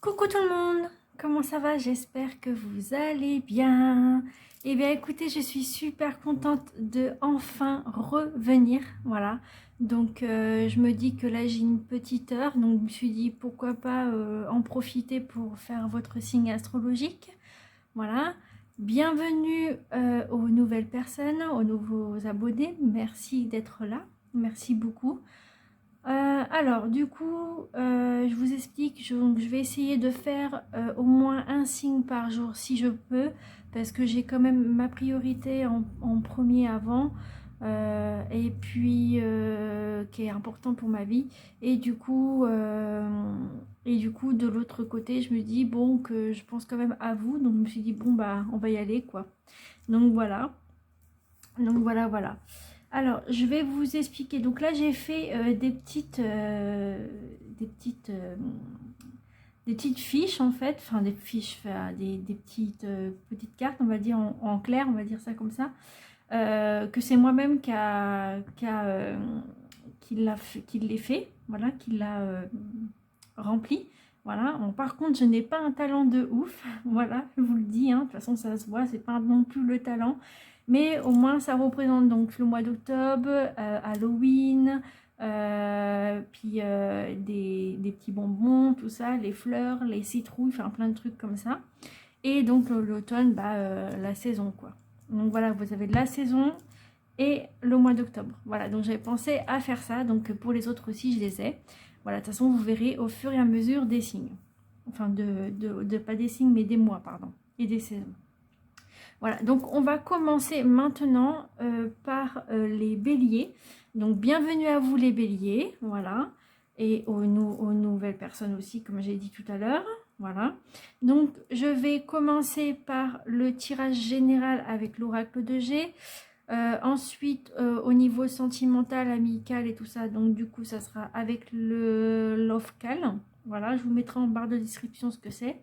Coucou tout le monde, comment ça va? J'espère que vous allez bien. Eh bien écoutez, je suis super contente de enfin revenir, voilà. Donc je me dis que là j'ai une petite heure, donc je me suis dit pourquoi pas en profiter pour faire votre signe astrologique, voilà. Bienvenue aux nouvelles personnes, aux nouveaux abonnés, merci d'être là, merci beaucoup. Alors, du coup, je vous explique, je vais essayer de faire au moins un signe par jour si je peux, parce que j'ai quand même ma priorité en premier avant, et puis qui est important pour ma vie. Et du coup, de l'autre côté, je me dis, bon, que je pense quand même à vous, donc je me suis dit, bon, bah, on va y aller, quoi. Donc voilà, voilà. Alors, je vais vous expliquer. Donc là, j'ai fait des petites fiches en fait, enfin des fiches, enfin, des petites cartes, on va dire en clair, on va dire ça comme ça, que c'est moi-même qui l'ai fait, voilà, qui l'a rempli. Voilà. Bon, par contre, je n'ai pas un talent de ouf, voilà, je vous le dis, hein. De toute façon, ça se voit, c'est pas non plus le talent. Mais au moins, ça représente donc le mois d'octobre, Halloween, puis des petits bonbons, tout ça, les fleurs, les citrouilles, enfin plein de trucs comme ça. Et donc l'automne, bah, la saison, quoi. Donc voilà, vous avez de la saison et le mois d'octobre. Voilà, donc j'avais pensé à faire ça. Donc pour les autres aussi, je les ai. Voilà, de toute façon, vous verrez au fur et à mesure des signes. Enfin, pas des signes, mais des mois, pardon, et des saisons. Voilà, donc on va commencer maintenant par les béliers. Donc bienvenue à vous les béliers, voilà. Et aux nouvelles personnes aussi, comme j'ai dit tout à l'heure. Voilà. Donc je vais commencer par le tirage général avec l'oracle de G. Ensuite, au niveau sentimental, amical et tout ça, donc du coup, ça sera avec le Love Cal. Voilà, je vous mettrai en barre de description ce que c'est.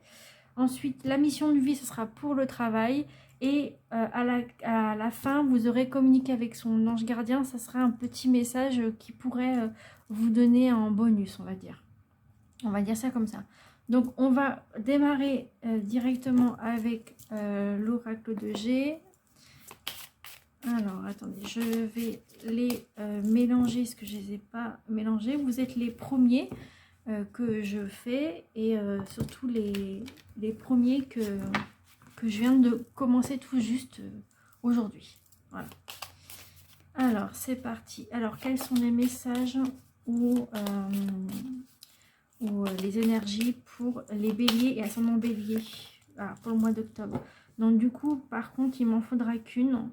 Ensuite, la mission de vie, ce sera pour le travail. Et à la fin, vous aurez communiqué avec son ange gardien. Ça sera un petit message qui pourrait vous donner en bonus, on va dire. On va dire ça comme ça. Donc, on va démarrer directement avec l'oracle de G. Alors, attendez, je vais les mélanger, parce que je ne les ai pas mélangés. Vous êtes les premiers que je fais, et surtout les premiers que je viens de commencer tout juste aujourd'hui. Voilà. Alors, c'est parti. Alors, quels sont les messages ou les énergies pour les béliers et ascendant bélier pour le mois d'octobre? Donc du coup, par contre, il m'en faudra qu'une.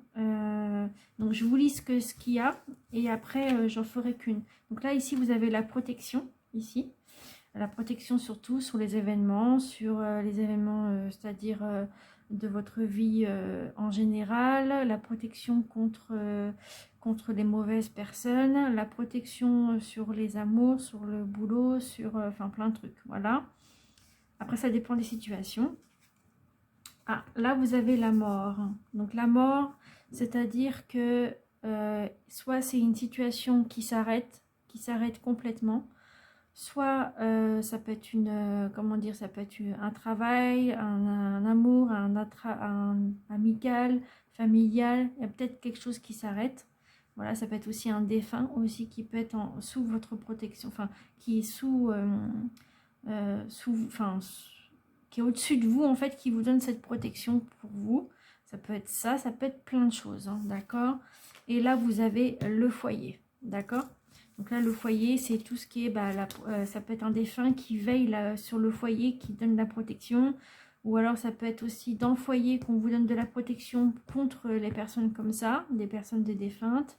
Donc je vous lis ce qu'il y a, et après j'en ferai qu'une. Donc là, ici, vous avez la protection, ici. La protection surtout sur les événements, c'est-à-dire de votre vie en général, la protection contre les mauvaises personnes, la protection sur les amours, sur le boulot, enfin plein de trucs, voilà. Après, ça dépend des situations. Ah, là, vous avez la mort. Donc la mort, c'est-à-dire que soit c'est une situation qui s'arrête complètement, soit ça peut être ça peut être un travail, un amour, un amical, familial. Il y a peut-être quelque chose qui s'arrête. Voilà, ça peut être aussi un défunt aussi qui peut être sous votre protection, enfin qui est qui est au-dessus de vous en fait, qui vous donne cette protection pour vous. Ça peut être ça peut être plein de choses, hein, d'accord. Et là vous avez le foyer, d'accord. Donc là, le foyer, c'est tout ce qui est, ça peut être un défunt qui veille sur le foyer, qui donne de la protection. Ou alors, ça peut être aussi dans le foyer qu'on vous donne de la protection contre les personnes comme ça, des personnes des défuntes.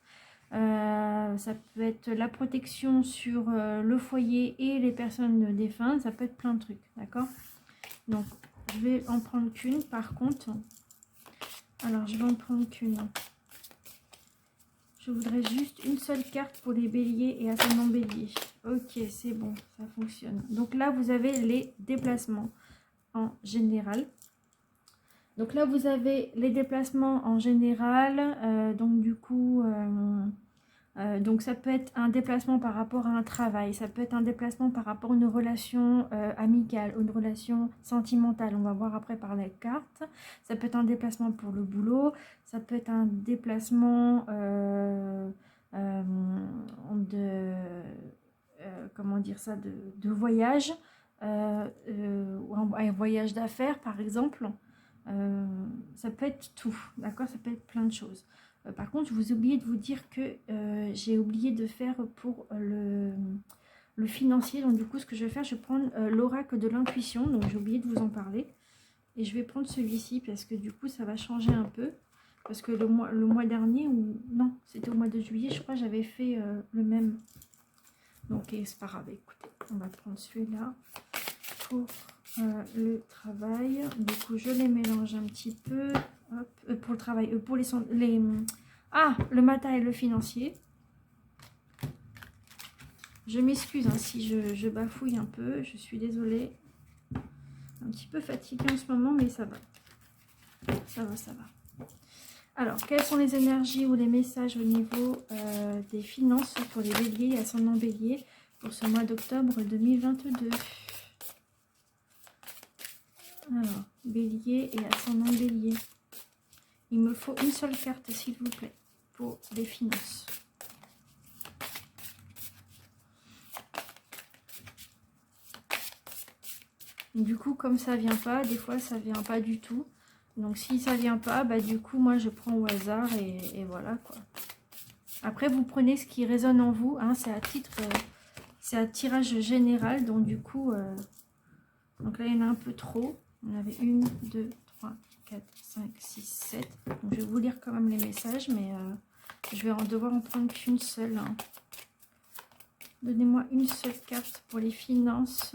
Ça peut être la protection sur le foyer et les personnes défuntes. Ça peut être plein de trucs, d'accord? Donc, je vais en prendre qu'une, par contre. Alors, je vais en prendre qu'une. Je voudrais juste une seule carte pour les béliers et ascendant bélier. Ok, c'est bon, ça fonctionne. Donc là, vous avez les déplacements en général. Donc là, vous avez les déplacements en général. Donc du coup, Donc ça peut être un déplacement par rapport à un travail, ça peut être un déplacement par rapport à une relation amicale, une relation sentimentale, on va voir après par la carte. Ça peut être un déplacement pour le boulot, ça peut être un déplacement de, comment dire ça, de voyage, ou un voyage d'affaires par exemple. Ça peut être tout, d'accord, ça peut être plein de choses. Par contre, je vous ai oublié de vous dire que j'ai oublié de faire pour le financier. Donc du coup, ce que je vais faire, je vais prendre l'oracle de l'intuition. Donc j'ai oublié de vous en parler. Et je vais prendre celui-ci parce que du coup, ça va changer un peu. Parce que le mois dernier, ou non, c'était au mois de juillet, je crois, j'avais fait le même. Donc c'est pas grave, écoutez, on va prendre celui-là pour le travail. Du coup, je les mélange un petit peu. Hop, pour le travail, pour les... Ah, le matériel, le financier. Je m'excuse hein, si je bafouille un peu, je suis désolée. Un petit peu fatiguée en ce moment, mais ça va. Ça va, ça va. Alors, quelles sont les énergies ou les messages au niveau des finances pour les béliers et ascendants bélier pour ce mois d'octobre 2022? Alors, bélier et ascendant bélier. Il me faut une seule carte, s'il vous plaît, pour les finances. Du coup, comme ça vient pas, des fois ça vient pas du tout. Donc si ça vient pas, bah du coup moi je prends au hasard et voilà quoi. Après vous prenez ce qui résonne en vous, hein, c'est à titre, c'est un tirage général, donc du coup, donc là il y en a un peu trop. On avait 1, 2, 3, 4, 5, 6, 7. Donc je vais vous lire quand même les messages, mais je vais devoir en prendre qu'une seule. Hein. Donnez-moi une seule carte pour les finances,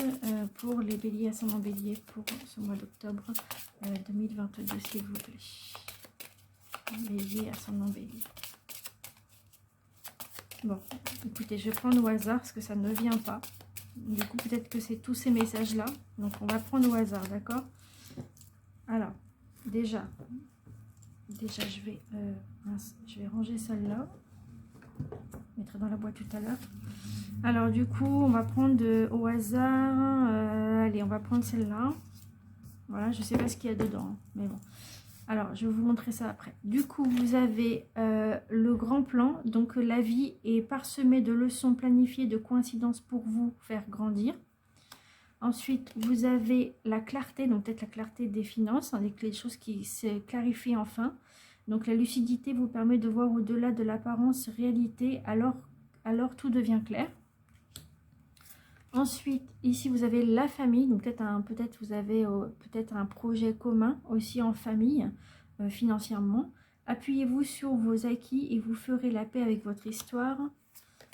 pour les béliers, ascendant bélier, pour ce mois d'octobre 2022, s'il vous plaît. Bélier, ascendant bélier. Bon, écoutez, je vais prendre au hasard parce que ça ne vient pas. Du coup, peut-être que c'est tous ces messages-là. Donc, on va prendre au hasard, d'accord? Alors, déjà, je vais ranger celle-là. Je mettrai dans la boîte tout à l'heure. Alors du coup, on va prendre au hasard, allez, on va prendre celle-là. Voilà, je sais pas ce qu'il y a dedans, mais bon. Alors, je vais vous montrer ça après. Du coup, vous avez le grand plan. Donc, la vie est parsemée de leçons planifiées, de coïncidences pour vous faire grandir. Ensuite, vous avez la clarté, donc peut-être la clarté des finances, avec les choses qui se clarifient enfin. Donc, la lucidité vous permet de voir au-delà de l'apparence réalité, alors tout devient clair. Ensuite, ici, vous avez la famille. Donc, peut-être vous avez peut-être un projet commun aussi en famille, financièrement. Appuyez-vous sur vos acquis et vous ferez la paix avec votre histoire.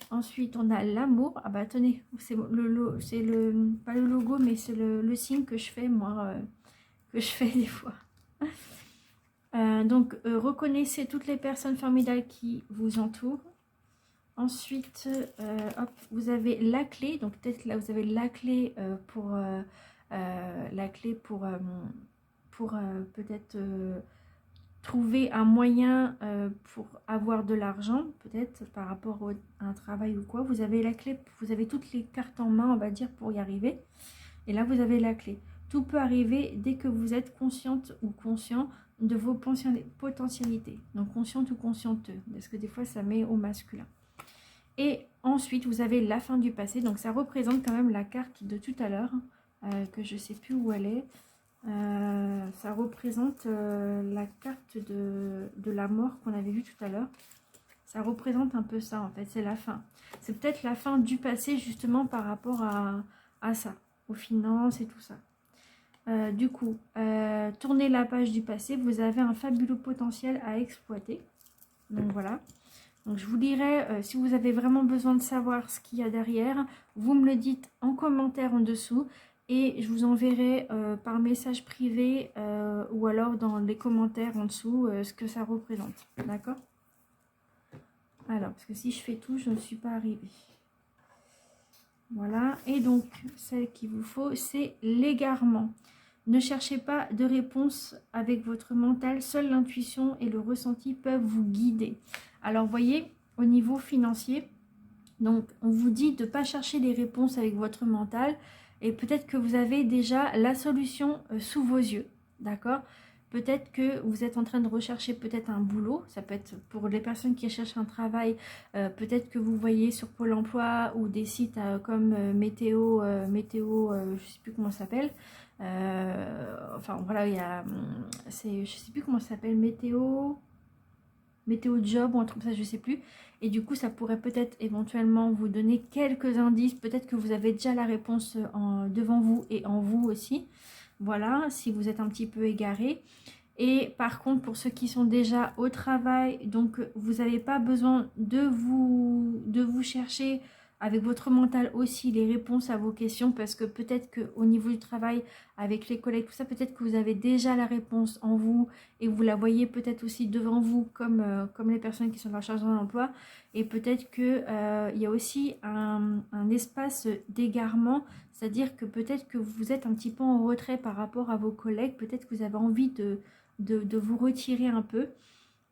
Ensuite, on a l'amour. Ah bah, tenez, c'est pas le logo, mais c'est le signe que je fais, moi, que je fais des fois. Donc, reconnaissez toutes les personnes formidables qui vous entourent. Ensuite, hop, vous avez la clé, donc peut-être là vous avez la clé pour peut-être trouver un moyen pour avoir de l'argent, peut-être par rapport à un travail ou quoi. Vous avez la clé, vous avez toutes les cartes en main, on va dire, pour y arriver. Et là, vous avez la clé. Tout peut arriver dès que vous êtes consciente ou conscient de vos potentialités. Donc, consciente ou conscienteux, parce que des fois, ça met au masculin. Et ensuite, vous avez la fin du passé. Donc, ça représente quand même la carte de tout à l'heure, que je ne sais plus où elle est. Ça représente la carte de la mort qu'on avait vue tout à l'heure. Ça représente un peu ça, en fait. C'est la fin. C'est peut-être la fin du passé, justement, par rapport à ça, aux finances et tout ça. Du coup, tournez la page du passé. Vous avez un fabuleux potentiel à exploiter. Donc, voilà. Donc je vous dirai, si vous avez vraiment besoin de savoir ce qu'il y a derrière, vous me le dites en commentaire en dessous et je vous enverrai par message privé ou alors dans les commentaires en dessous ce que ça représente. D'accord? Alors, parce que si je fais tout, je ne suis pas arrivée. Voilà, et donc celle qu'il vous faut, c'est l'égarement. Ne cherchez pas de réponse avec votre mental, seule l'intuition et le ressenti peuvent vous guider. Alors, vous voyez, au niveau financier, donc on vous dit de ne pas chercher les réponses avec votre mental, et peut-être que vous avez déjà la solution sous vos yeux, d'accord? Peut-être que vous êtes en train de rechercher peut-être un boulot, ça peut être pour les personnes qui cherchent un travail, peut-être que vous voyez sur Pôle emploi ou des sites comme Météo, je ne sais plus comment ça s'appelle, enfin voilà, il y a, je ne sais plus comment ça s'appelle, Météo Job ou un truc comme ça, je ne sais plus. Et du coup, ça pourrait peut-être éventuellement vous donner quelques indices. Peut-être que vous avez déjà la réponse devant vous et en vous aussi. Voilà, si vous êtes un petit peu égaré. Et par contre, pour ceux qui sont déjà au travail, donc vous n'avez pas besoin de vous chercher avec votre mental aussi les réponses à vos questions, parce que peut-être qu'au niveau du travail, avec les collègues, tout ça, peut-être que vous avez déjà la réponse en vous et vous la voyez peut-être aussi devant vous comme les personnes qui sont dans la charge d'emploi. Et peut-être qu'il y a aussi un espace d'égarement, c'est-à-dire que peut-être que vous êtes un petit peu en retrait par rapport à vos collègues, peut-être que vous avez envie de vous retirer un peu,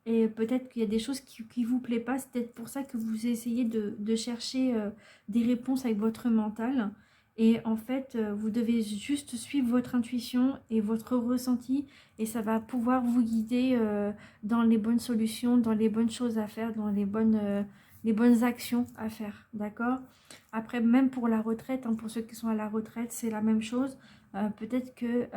et peut-être qu'il y a des choses qui vous plaît pas, c'est peut-être pour ça que vous essayez de chercher des réponses avec votre mental, et en fait vous devez juste suivre votre intuition et votre ressenti, et ça va pouvoir vous guider dans les bonnes solutions, dans les bonnes choses à faire, dans les bonnes actions à faire, d'accord? Après, même pour la retraite, hein, pour ceux qui sont à la retraite, c'est la même chose. Peut-être que,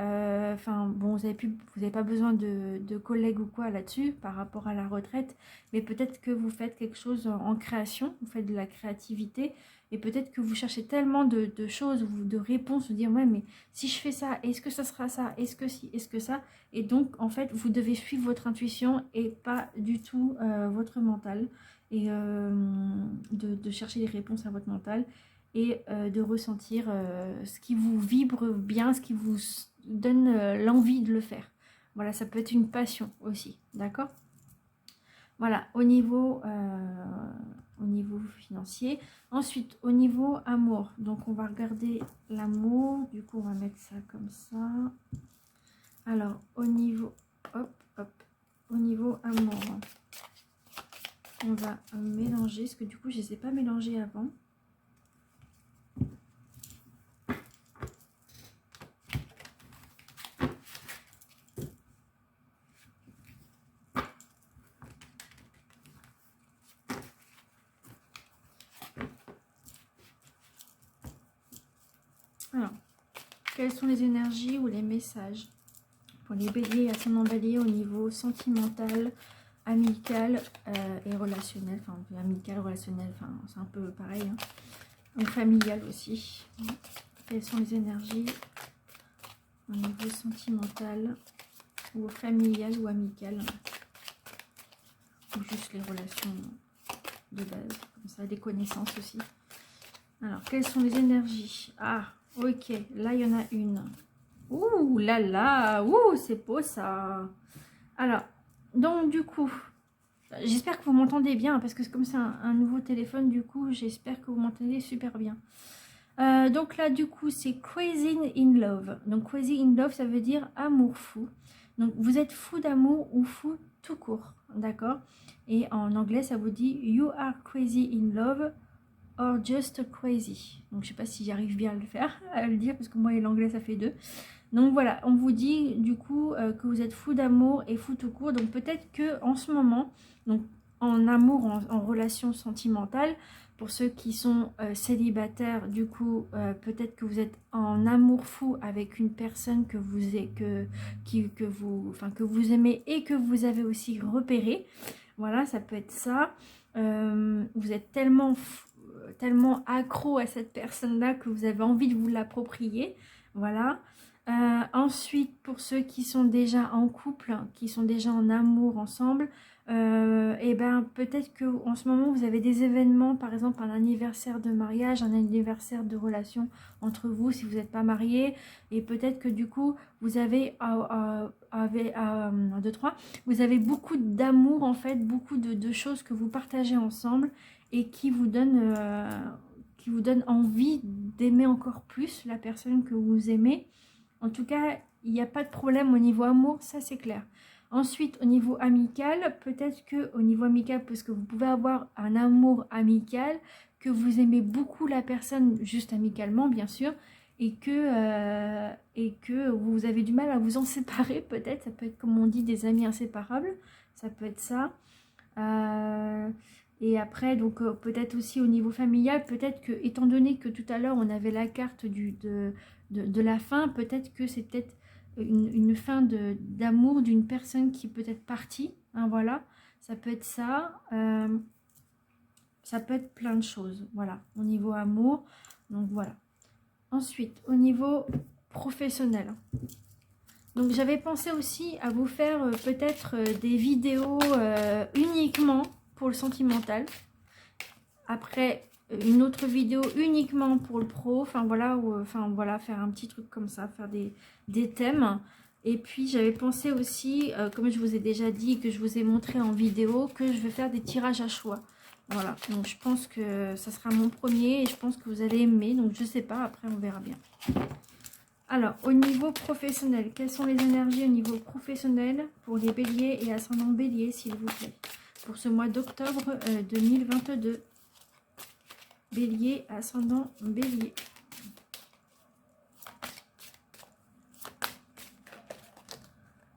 bon, vous n'avez pas besoin de collègues ou quoi là-dessus par rapport à la retraite, mais peut-être que vous faites quelque chose en création, vous faites de la créativité, et peut-être que vous cherchez tellement de choses, de réponses, vous dire, ouais, mais si je fais ça, est-ce que ça sera ça, est-ce que si, est-ce que ça, et donc, en fait, vous devez suivre votre intuition et pas du tout votre mental, et de chercher des réponses à votre mental, et de ressentir ce qui vous vibre bien, ce qui vous donne l'envie de le faire. Voilà, ça peut être une passion aussi, d'accord? Voilà, au niveau financier. Ensuite, au niveau amour, donc on va regarder l'amour, du coup on va mettre ça comme ça. Alors, au niveau, hop, hop, au niveau amour, on va mélanger, parce que du coup je ne les ai pas mélangés avant. Alors, quelles sont les énergies ou les messages pour les béliers, ascendant bélier au niveau sentimental, amical et relationnel, enfin amical, relationnel, enfin c'est un peu pareil, hein. Et familial aussi. Quelles sont les énergies au niveau sentimental ou familial ou amical, ou juste les relations de base, comme ça, des connaissances aussi. Alors, quelles sont les énergies? Ah, ok, là il y en a une. Ouh là là, ouh, c'est beau ça. Alors, donc du coup, j'espère que vous m'entendez bien, parce que comme c'est un nouveau téléphone, du coup, j'espère que vous m'entendez super bien. Donc là, du coup, c'est Crazy in Love. Donc, Crazy in Love, ça veut dire amour fou. Donc, vous êtes fou d'amour ou fou tout court, d'accord? Et en anglais, ça vous dit You are crazy in love or just crazy. Donc, je sais pas si j'arrive bien à le faire, à le dire, parce que moi et l'anglais, ça fait deux. Donc voilà, on vous dit du coup que vous êtes fou d'amour et fou tout court. Donc peut-être que en ce moment, donc en amour, en relation sentimentale, pour ceux qui sont célibataires, du coup, peut-être que vous êtes en amour fou avec une personne que vous aimez et que vous avez aussi repéré. Voilà, ça peut être ça. Vous êtes tellement accro à cette personne-là que vous avez envie de vous l'approprier. Voilà. Ensuite, pour ceux qui sont déjà en couple, qui sont déjà en amour ensemble, et ben peut-être que en ce moment vous avez des événements, par exemple un anniversaire de mariage, un anniversaire de relation entre vous si vous n'êtes pas marié, et peut-être que du coup vous avez vous avez beaucoup d'amour en fait, beaucoup de choses que vous partagez ensemble et qui vous donnent envie d'aimer encore plus la personne que vous aimez. En tout cas, il n'y a pas de problème au niveau amour, ça c'est clair. Ensuite, au niveau amical, peut-être que au niveau amical, parce que vous pouvez avoir un amour amical, que vous aimez beaucoup la personne juste amicalement, bien sûr, et que vous avez du mal à vous en séparer, peut-être. Ça peut être, comme on dit, des amis inséparables. Ça peut être ça. Et après, donc peut-être aussi au niveau familial, peut-être que, étant donné que tout à l'heure on avait la carte de la fin, peut-être que c'est peut-être une fin d'amour d'une personne qui peut être partie, hein, voilà, ça peut être ça, ça peut être plein de choses, voilà, au niveau amour, donc voilà. Ensuite, au niveau professionnel, donc j'avais pensé aussi à vous faire peut-être des vidéos uniquement pour le sentimental. Après, une autre vidéo uniquement pour le pro. Enfin voilà, faire un petit truc comme ça, faire des thèmes. Et puis j'avais pensé aussi, comme je vous ai déjà dit, que je vous ai montré en vidéo, que je vais faire des tirages à choix. Voilà, donc je pense que ça sera mon premier et je pense que vous allez aimer. Donc je sais pas, après on verra bien. Alors, au niveau professionnel, quelles sont les énergies au niveau professionnel pour les béliers et ascendants bélier, s'il vous plaît, pour ce mois d'octobre 2022. Bélier, ascendant bélier.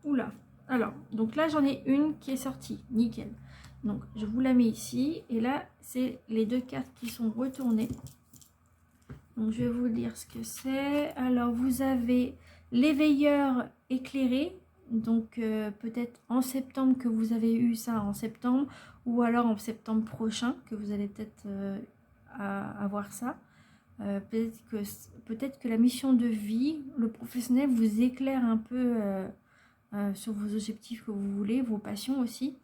Oula, alors, donc là j'en ai une qui est sortie, nickel. Donc je vous la mets ici, et là c'est les deux cartes qui sont retournées. Donc je vais vous dire ce que c'est. Alors vous avez l'éveilleur éclairé, donc peut-être en septembre que vous avez eu ça en septembre, ou alors en septembre prochain que vous allez peut-être avoir ça. Peut-être que la mission de vie, le professionnel vous éclaire un peu sur vos objectifs que vous voulez, vos passions aussi.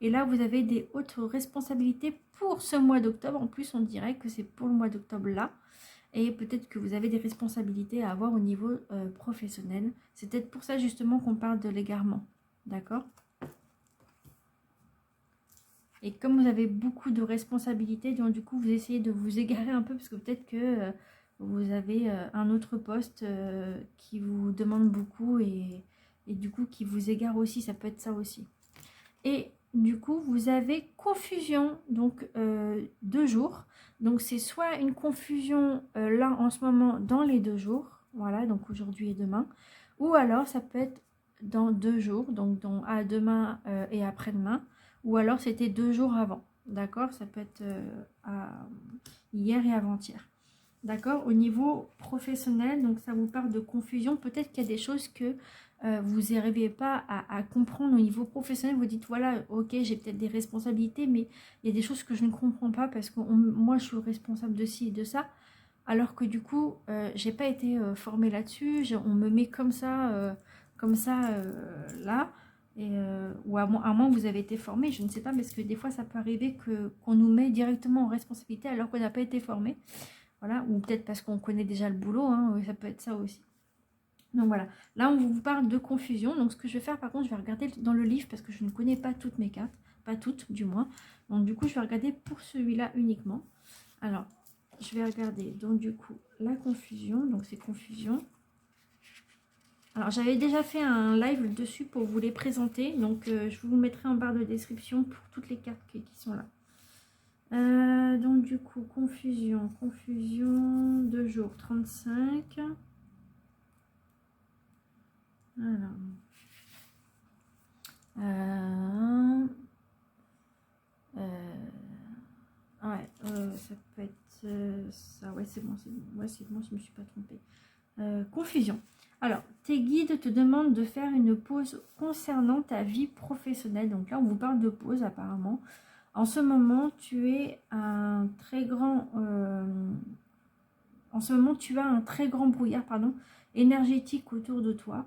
Et là, vous avez des hautes responsabilités pour ce mois d'octobre. En plus, on dirait que c'est pour le mois d'octobre là. Et peut-être que vous avez des responsabilités à avoir au niveau professionnel. C'est peut-être pour ça justement qu'on parle de l'égarement. D'accord ? Et comme vous avez beaucoup de responsabilités, donc du coup, vous essayez de vous égarer un peu parce que peut-être que vous avez un autre poste qui vous demande beaucoup et du coup qui vous égare aussi. Ça peut être ça aussi. Et du coup, vous avez confusion, donc 2 jours. Donc c'est soit une confusion là en ce moment dans les 2 jours, voilà, donc aujourd'hui et demain, ou alors ça peut être dans 2 jours, donc à demain et après-demain, ou alors c'était 2 jours avant, d'accord? Ça peut être hier et avant-hier. D'accord? Au niveau professionnel, donc ça vous parle de confusion. Peut-être qu'il y a des choses que vous n'arrivez pas à comprendre au niveau professionnel. Vous dites, voilà, ok, j'ai peut-être des responsabilités, mais il y a des choses que je ne comprends pas parce que moi, je suis responsable de ci et de ça. Alors que du coup, j'ai pas été formée là-dessus. On me met comme ça là. Ou à moins que vous avez été formé, je ne sais pas, parce que des fois, ça peut arriver qu'on nous met directement en responsabilité alors qu'on n'a pas été formé. Voilà, ou peut-être parce qu'on connaît déjà le boulot, hein, ça peut être ça aussi. Donc voilà, là on vous parle de confusion. Donc ce que je vais faire, par contre, je vais regarder dans le livre parce que je ne connais pas toutes mes cartes, pas toutes du moins. Donc du coup, je vais regarder pour celui-là uniquement. Alors, je vais regarder, donc du coup, la confusion, donc c'est confusion. Alors j'avais déjà fait un live dessus pour vous les présenter, donc je vous mettrai en barre de description pour toutes les cartes qui sont là. Donc du coup, confusion, 2 jours, 35. Alors. Ouais, ça peut être ça. Ouais, c'est bon, c'est bon. Ouais, c'est bon, je me suis pas trompée. Confusion. Alors, tes guides te demandent de faire une pause concernant ta vie professionnelle. Donc là, on vous parle de pause apparemment. En ce moment, tu es un très grand... en ce moment, tu as un très grand brouillard, énergétique autour de toi.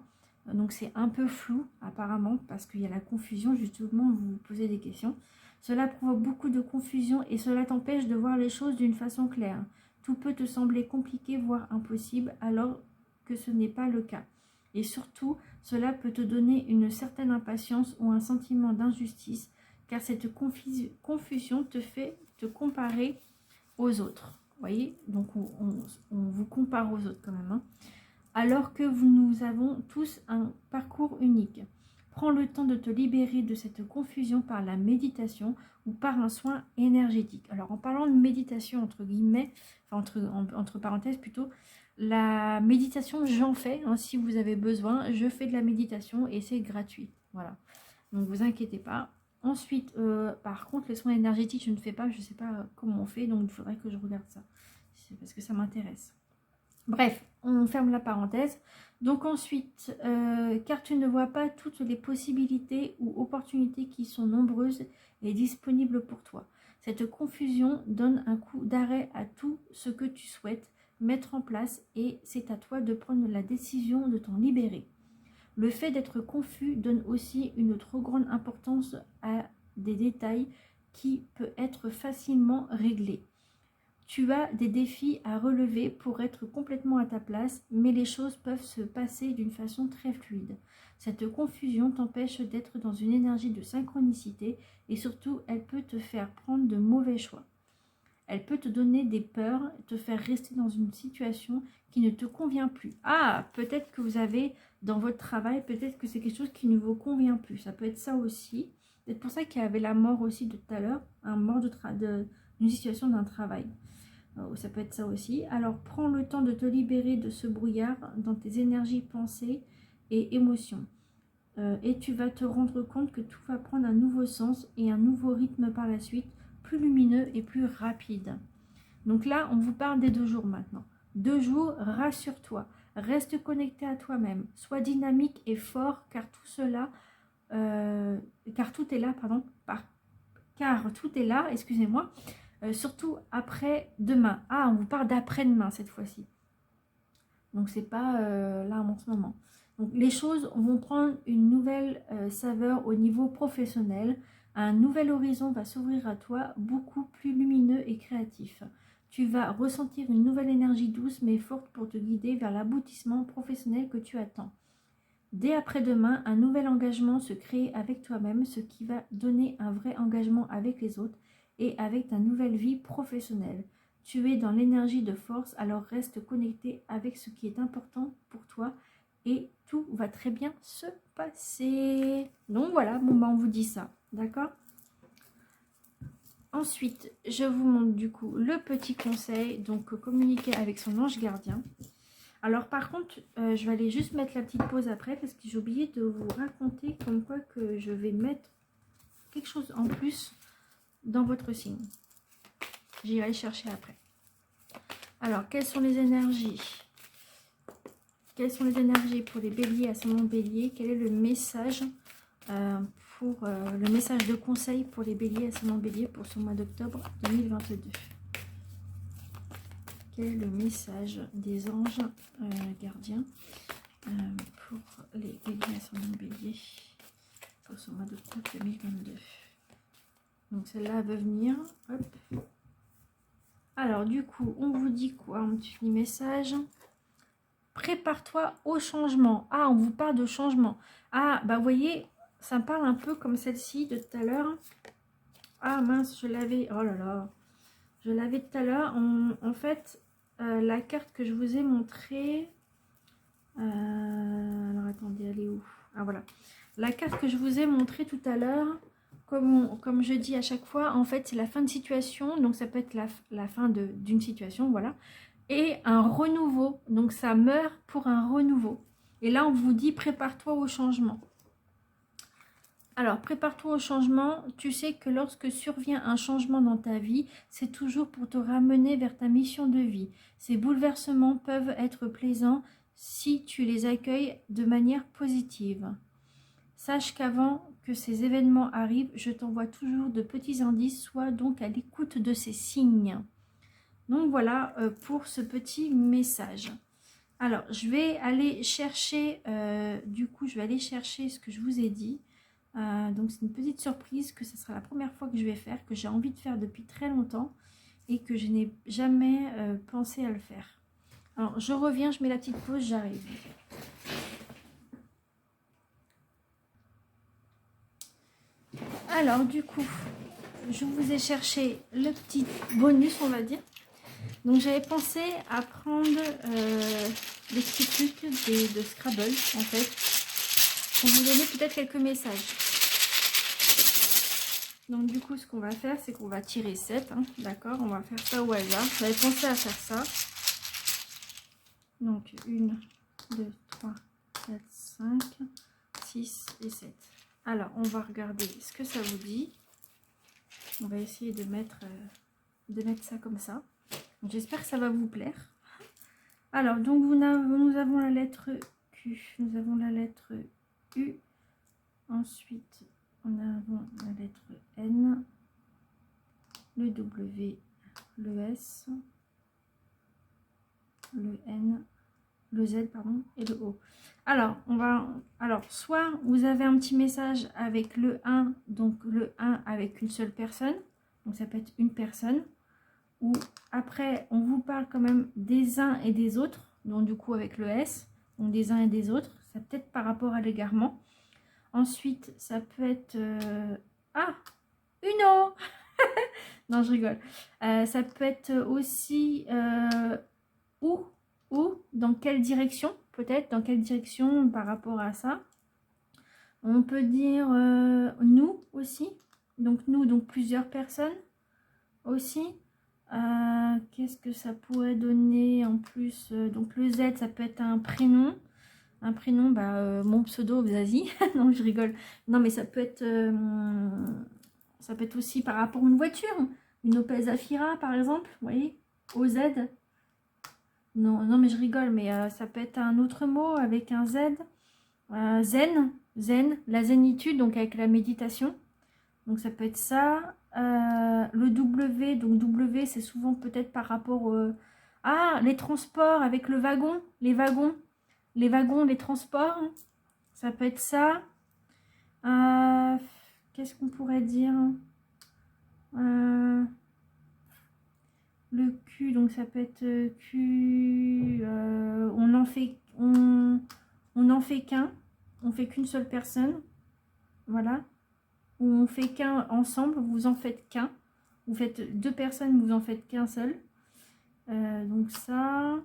Donc c'est un peu flou apparemment parce qu'il y a la confusion, justement, vous vous posez des questions. Cela provoque beaucoup de confusion et cela t'empêche de voir les choses d'une façon claire. Tout peut te sembler compliqué, voire impossible, alors que ce n'est pas le cas. Et surtout, cela peut te donner une certaine impatience ou un sentiment d'injustice, car cette confusion te fait te comparer aux autres. Vous voyez, donc on vous compare aux autres quand même. Hein. Alors que nous avons tous un parcours unique. Prends le temps de te libérer de cette confusion par la méditation ou par un soin énergétique. Alors, en parlant de méditation, entre guillemets, enfin, entre parenthèses plutôt, la méditation, j'en fais, hein, si vous avez besoin. Je fais de la méditation et c'est gratuit. Voilà. Donc, vous inquiétez pas. Ensuite, par contre, les soins énergétiques, je ne fais pas. Je ne sais pas comment on fait, donc il faudrait que je regarde ça. C'est parce que ça m'intéresse. Bref, on ferme la parenthèse. Donc ensuite, car tu ne vois pas toutes les possibilités ou opportunités qui sont nombreuses et disponibles pour toi. Cette confusion donne un coup d'arrêt à tout ce que tu souhaites mettre en place et c'est à toi de prendre la décision de t'en libérer. Le fait d'être confus donne aussi une trop grande importance à des détails qui peut être facilement réglés. Tu as des défis à relever pour être complètement à ta place, mais les choses peuvent se passer d'une façon très fluide. Cette confusion t'empêche d'être dans une énergie de synchronicité et surtout, elle peut te faire prendre de mauvais choix. Elle peut te donner des peurs, te faire rester dans une situation qui ne te convient plus. Ah, peut-être que vous avez dans votre travail, peut-être que c'est quelque chose qui ne vous convient plus. Ça peut être ça aussi. C'est pour ça qu'il y avait la mort aussi de tout à l'heure, un mort d'une situation d'un travail. Ça peut être ça aussi. Alors, prends le temps de te libérer de ce brouillard dans tes énergies, pensées et émotions. Et tu vas te rendre compte que tout va prendre un nouveau sens et un nouveau rythme par la suite, plus lumineux et plus rapide. Donc là, on vous parle des 2 jours maintenant. 2 jours, rassure-toi. Reste connecté à toi-même. Sois dynamique et fort, car tout cela... car tout est là, pardon. Car tout est là, excusez-moi. Surtout après-demain. Ah, on vous parle d'après-demain cette fois-ci. Donc, c'est pas là en ce moment. Donc, les choses vont prendre une nouvelle saveur au niveau professionnel. Un nouvel horizon va s'ouvrir à toi, beaucoup plus lumineux et créatif. Tu vas ressentir une nouvelle énergie douce mais forte pour te guider vers l'aboutissement professionnel que tu attends. Dès après-demain, un nouvel engagement se crée avec toi-même, ce qui va donner un vrai engagement avec les autres et avec ta nouvelle vie professionnelle. Tu es dans l'énergie de force, alors reste connecté avec ce qui est important pour toi et tout va très bien se passer. Donc voilà, bon bah on vous dit ça, d'accord? Ensuite, je vous montre du coup le petit conseil, donc communiquer avec son ange gardien. Alors par contre, je vais aller juste mettre la petite pause après parce que j'ai oublié de vous raconter comme quoi que je vais mettre quelque chose en plus dans votre signe. J'irai chercher après. Alors, quelles sont les énergies? Quelles sont les énergies pour les béliers, ascendant bélier? Quel est le message le message de conseil pour les béliers, ascendant bélier pour ce mois d'octobre 2022? Quel est le message des anges gardiens pour les béliers, ascendant bélier pour ce mois d'octobre 2022? Donc celle-là veut venir. Hop. Alors du coup, on vous dit quoi? Un petit message. Prépare-toi au changement. Ah, on vous parle de changement. Ah, bah vous voyez, ça me parle un peu comme celle-ci de tout à l'heure. Ah mince, je l'avais. Oh là là. Je l'avais tout à l'heure. En fait, la carte que je vous ai montrée. Alors attendez, elle est où? Ah voilà. La carte que je vous ai montrée tout à l'heure. Comme je dis à chaque fois, en fait, c'est la fin de situation. Donc, ça peut être la fin d'une situation, voilà. Et un renouveau. Donc, ça meurt pour un renouveau. Et là, on vous dit, prépare-toi au changement. Alors, prépare-toi au changement. Tu sais que lorsque survient un changement dans ta vie, c'est toujours pour te ramener vers ta mission de vie. Ces bouleversements peuvent être plaisants si tu les accueilles de manière positive. Sache qu'avant que ces événements arrivent, je t'envoie toujours de petits indices, sois donc à l'écoute de ces signes. Donc voilà pour ce petit message. Alors, je vais aller chercher, je vais aller chercher ce que je vous ai dit. Donc c'est une petite surprise que ce sera la première fois que je vais faire, que j'ai envie de faire depuis très longtemps et que je n'ai jamais pensé à le faire. Alors, je reviens, je mets la petite pause, j'arrive. Alors du coup, je vous ai cherché le petit bonus, on va dire. Donc j'avais pensé à prendre des petits trucs de Scrabble en fait. pour vous donner peut-être quelques messages. Donc du coup, ce qu'on va faire, c'est qu'on va tirer 7, hein, d'accord? On va faire ça au hasard. J'avais pensé à faire ça. Donc 1, 2, 3, 4, 5, 6 et 7. Alors, on va regarder ce que ça vous dit. On va essayer de mettre ça comme ça. J'espère que ça va vous plaire. Alors, donc nous avons la lettre Q, nous avons la lettre U. Ensuite, on a la lettre N, le W, le S, le N, le Z, pardon, et le O. Alors, soit vous avez un petit message avec le 1, donc le 1 avec une seule personne, donc ça peut être une personne, ou après, on vous parle quand même des uns et des autres, donc du coup avec le S, donc des uns et des autres, ça peut être par rapport à l'égarement. Ensuite, ça peut être... Ah, Uno. Non, je rigole. Ça peut être aussi où, dans quelle direction, peut-être, dans quelle direction par rapport à ça. On peut dire nous aussi. Donc nous, donc plusieurs personnes aussi. Qu'est-ce que ça pourrait donner en plus? Donc le Z, ça peut être un prénom. Un prénom, mon pseudo, Zazie. Non, je rigole. Non, mais ça peut être aussi par rapport à une voiture. Une Opel Zafira, par exemple. Vous voyez? OZ. Non, non, mais je rigole. Mais ça peut être un autre mot avec un Z. Zen. La zénitude, donc avec la méditation. Donc ça peut être ça. Le W, donc W, c'est souvent peut-être par rapport les transports avec le wagon. Les wagons, les transports. Ça peut être ça. Qu'est-ce qu'on pourrait dire? Le Q, donc ça peut être Q. On en fait qu'un. On fait qu'une seule personne. Voilà. Ou on fait qu'un ensemble, vous en faites qu'un. Vous faites deux personnes, vous en faites qu'un seul. Donc ça.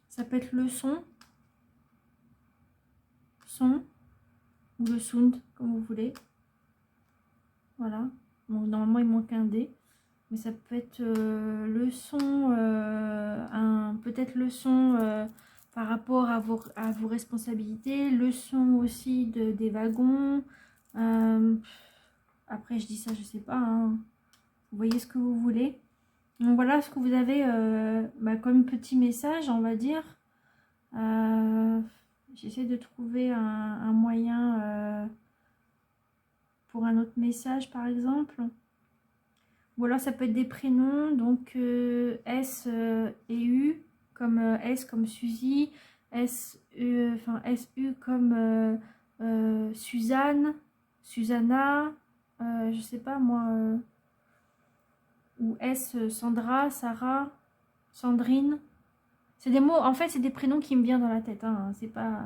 Ça peut être le son. Ou le sound, comme vous voulez. Voilà. Donc normalement, il manque un D. Mais ça peut être le son, peut-être le son par rapport à vos responsabilités, le son aussi des wagons. Après, je dis ça, je sais pas. Hein. Vous voyez ce que vous voulez. Donc voilà ce que vous avez comme petit message, on va dire. J'essaie de trouver un moyen pour un autre message, par exemple. Ou alors ça peut être des prénoms, donc S et U, comme S comme Suzy, SU comme Suzanne, Susanna, je sais pas moi, ou S Sandra, Sarah, Sandrine. C'est des mots, en fait c'est des prénoms qui me viennent dans la tête, hein, c'est pas...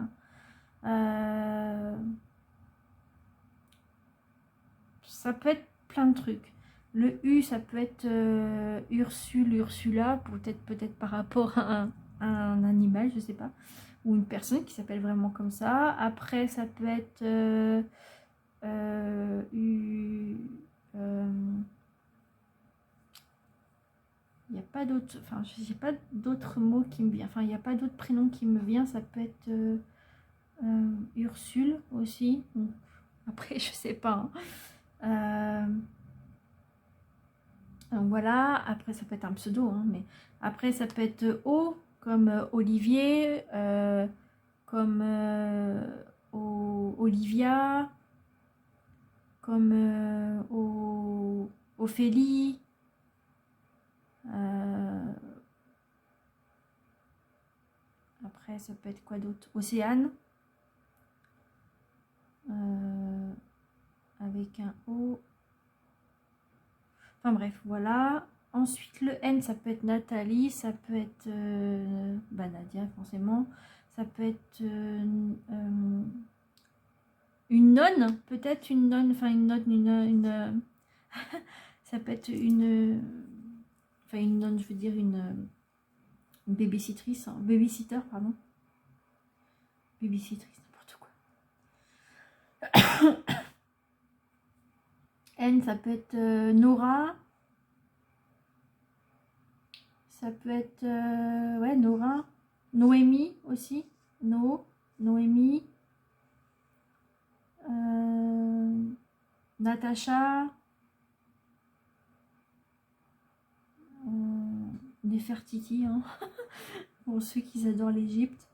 ça peut être plein de trucs. Le U, ça peut être Ursule, Ursula, peut-être par rapport à un animal, je sais pas. Ou une personne qui s'appelle vraiment comme ça. Après, ça peut être il n'y a pas d'autres, enfin, j'ai pas d'autres mots qui me viennent. Enfin, il n'y a pas d'autres prénoms qui me viennent. Ça peut être Ursule aussi. Donc, après, je sais pas. Hein. Donc voilà, après ça peut être un pseudo, hein, mais après ça peut être O, comme Olivier, comme Olivia, comme Ophélie. Après ça peut être quoi d'autre? Océane, avec un O. Enfin bref, voilà. Ensuite, le N, ça peut être Nathalie, ça peut être Nadia, forcément. Ça peut être une nonne, peut-être une nonne, enfin une nonne, ça peut être une nonne, je veux dire Une babysitrice, hein, babysitter, pardon. Babysitrice, n'importe quoi. N, ça peut être Nora. Ça peut être, ouais, Nora. Noémie aussi. Noémie. Natacha. Nefertiti, hein. Pour ceux qui adorent l'Égypte.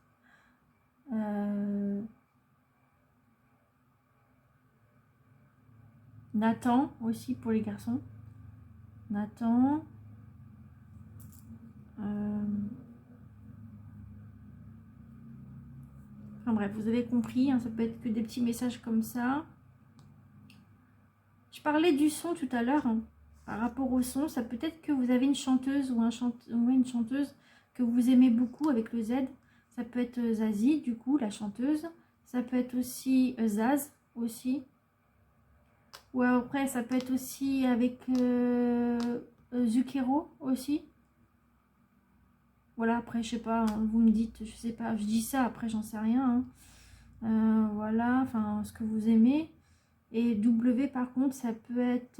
Nathan aussi pour les garçons. Nathan. Enfin bref, vous avez compris, hein, ça peut être que des petits messages comme ça. Je parlais du son tout à l'heure, hein. Par rapport au son, ça peut être que vous avez une chanteuse ou une chanteuse que vous aimez beaucoup avec le Z. Ça peut être Zazie, du coup, la chanteuse. Ça peut être aussi Zaz, aussi. Ou après, ça peut être aussi avec Zucchero, aussi. Voilà, après, je sais pas, hein, vous me dites, je sais pas, je dis ça, après, j'en sais rien. Hein. Voilà, enfin, ce que vous aimez. Et W, par contre, ça peut être...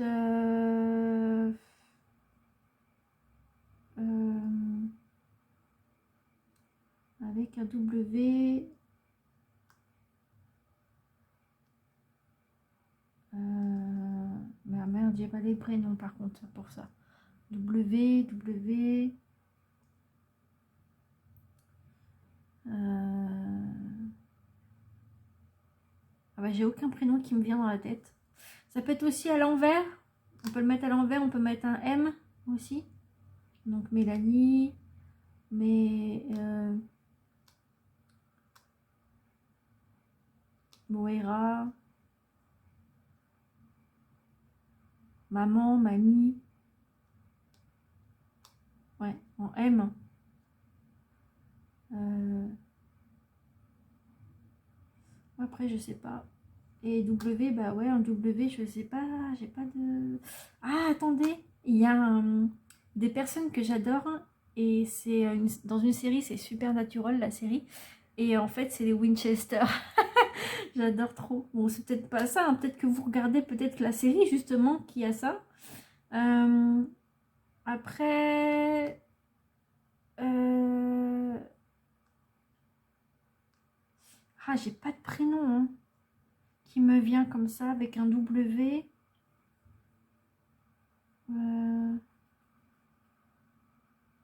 avec un W... mais merde, j'ai pas les prénoms, par contre, pour ça. W... Ah bah, j'ai aucun prénom qui me vient dans la tête. Ça peut être aussi à l'envers. On peut le mettre à l'envers, on peut mettre un M aussi. Donc Mélanie, mais Moira, maman, mamie. Ouais, en M. Après, je sais pas. Et W, bah ouais, en W, je sais pas, j'ai pas de... Ah, attendez, il y a des personnes que j'adore, et c'est dans une série, c'est Supernatural, la série, et en fait, c'est les Winchester. J'adore trop. Bon, c'est peut-être pas ça, hein. Peut-être que vous regardez peut-être la série, justement, qui a ça. Après... Ah, j'ai pas de prénom, hein, qui me vient comme ça avec un W.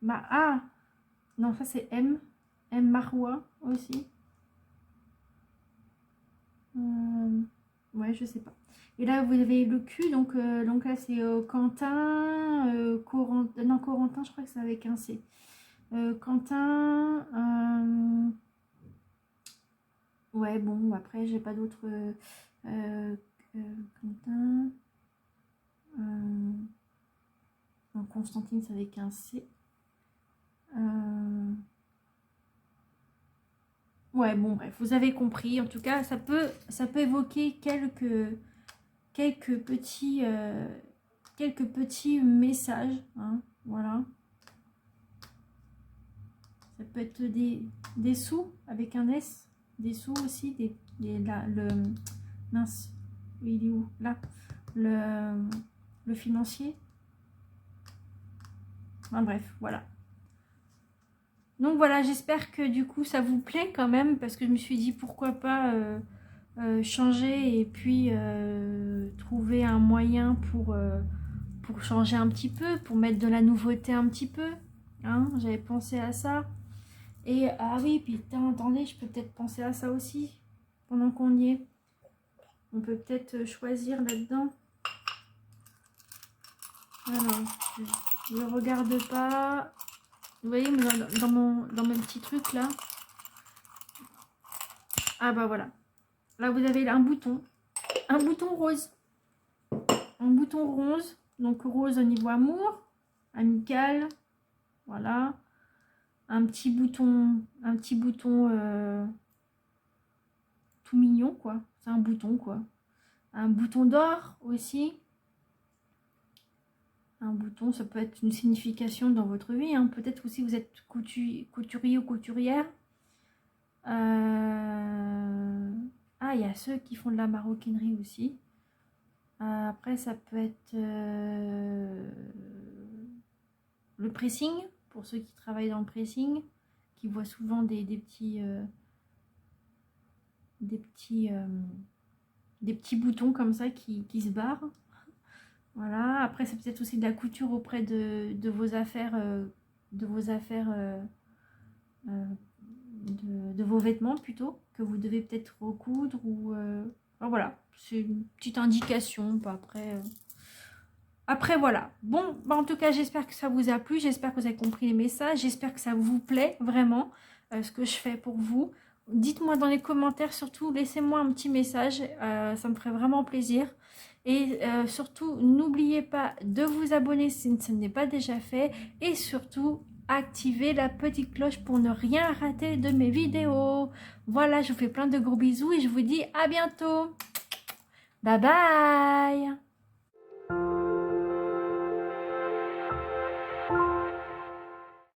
Ah, non, ça c'est M. M Maroua aussi. Ouais, je sais pas. Et là, vous avez le Q, donc là c'est Quentin, Corentin, non, Corentin, je crois que c'est avec un C. Quentin, ouais, bon, après, j'ai pas d'autres. Quentin. Donc Constantine, c'est avec un C. Ouais, bon, bref, vous avez compris. En tout cas, ça peut évoquer quelques petits messages. Hein, voilà. Ça peut être des sous avec un S. Des sous aussi. Là, mince. Il est où? Là. Le financier. Enfin, bref, voilà. Donc voilà, j'espère que du coup ça vous plaît quand même, parce que je me suis dit pourquoi pas changer et puis trouver un moyen pour changer un petit peu, pour mettre de la nouveauté un petit peu. Hein, j'avais pensé à ça. Et ah oui, putain, attendez, je peux peut-être penser à ça aussi pendant qu'on y est. On peut peut-être choisir là-dedans. Alors, je ne regarde pas. Vous voyez, dans mon petit truc là. Ah bah voilà. Là, vous avez un bouton rose. Un bouton rose. Donc rose au niveau amour, amical. Voilà. Un petit bouton tout mignon, quoi. C'est un bouton, quoi. Un bouton d'or aussi. Un bouton, ça peut être une signification dans votre vie, hein. Peut-être aussi vous êtes couturier ou couturière. Ah, il y a ceux qui font de la maroquinerie aussi. Après, ça peut être le pressing, pour ceux qui travaillent dans le pressing, qui voient souvent des petits boutons comme ça qui se barrent. Voilà. Après, c'est peut-être aussi de la couture auprès de vos affaires, de vos vêtements plutôt, que vous devez peut-être recoudre ou enfin, voilà, c'est une petite indication. Après voilà. Bon, bah, en tout cas, j'espère que ça vous a plu, j'espère que vous avez compris les messages, j'espère que ça vous plaît vraiment ce que je fais pour vous. Dites-moi dans les commentaires, surtout laissez-moi un petit message, ça me ferait vraiment plaisir. Et surtout, n'oubliez pas de vous abonner si ce n'est pas déjà fait. Et surtout, activez la petite cloche pour ne rien rater de mes vidéos. Voilà, je vous fais plein de gros bisous et je vous dis à bientôt. Bye bye.